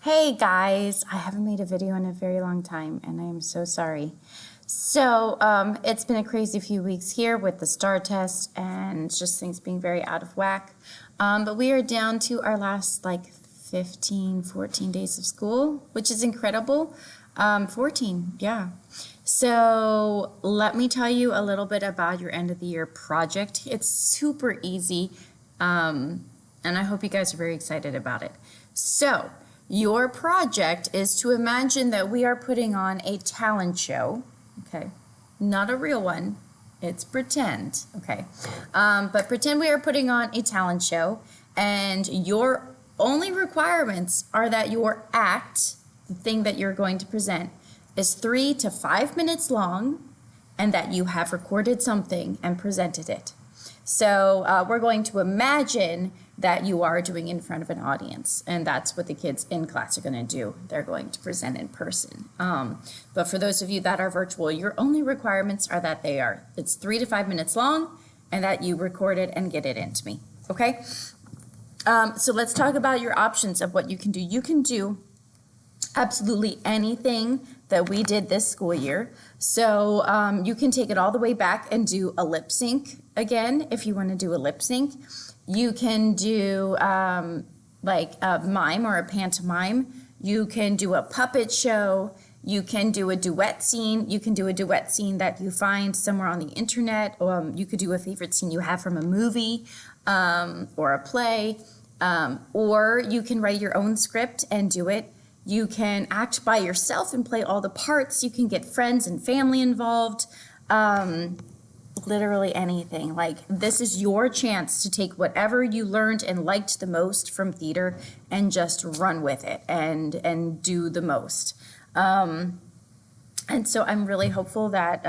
Hey guys, I haven't made a video in a very long time and I am so sorry. So it's been a crazy few weeks here with the STAR test and just things being very out of whack. But we are down to our last 14 days of school, which is incredible. 14, yeah. So let me tell you a little bit about your end of the year project. It's super easy and I hope you guys are very excited about it. So your project is to imagine that we are putting on a talent show, okay? Not a real one, it's pretend, okay? But pretend we are putting on a talent show and your only requirements are that your act, the thing that you're going to present, is 3 to 5 minutes long and that you have recorded something and presented it. So we're going to imagine that you are doing in front of an audience, and that's what the kids in class are going to do. They're going to present in person. But for those of you that are virtual, your only requirements are that it's 3 to 5 minutes long and that you record it and get it into me, okay? So let's talk about your options of what you can do. You can do absolutely anything that we did this school year. So you can take it all the way back and do a lip sync again if you want to do a lip sync. You can do like a mime or a pantomime. You can do a puppet show. You can do a duet scene. You can do a duet scene that you find somewhere on the internet. You could do a favorite scene you have from a movie or a play. Or you can write your own script and do it. You can act by yourself and play all the parts. You can get friends and family involved. Literally anything. This is your chance to take whatever you learned and liked the most from theater and just run with it and do the most. And so I'm really hopeful that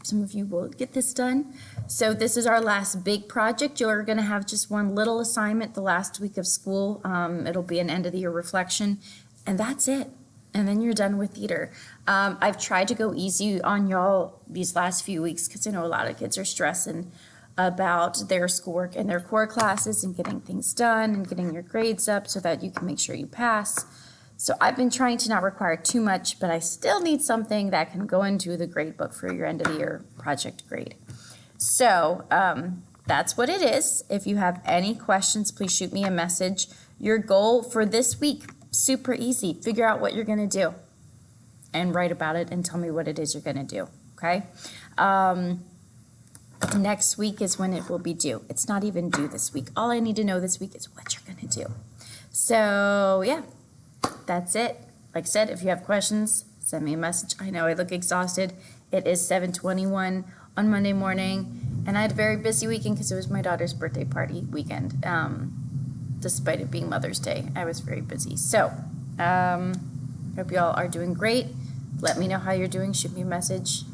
some of you will get this done. So this is our last big project. You're going to have just one little assignment the last week of school. It'll be an end of the year reflection, and that's it. And then you're done with theater. I've tried to go easy on y'all these last few weeks because I know a lot of kids are stressing about their schoolwork and their core classes and getting things done and getting your grades up so that you can make sure you pass. So I've been trying to not require too much, but I still need something that can go into the grade book for your end of the year project grade. So that's what it is. If you have any questions, please shoot me a message. Your goal for this week, super easy. Figure out what you're going to do and write about it and tell me what it is you're going to do, okay? Next week is when it will be due. It's not even due this week. All I need to know this week is what you're going to do. So, yeah, that's it. Like I said, if you have questions, send me a message. I know I look exhausted. It is 7:21 on Monday morning, and I had a very busy weekend because it was my daughter's birthday party weekend. Despite it being Mother's Day, I was very busy. So, hope y'all are doing great. Let me know how you're doing. Shoot me a message.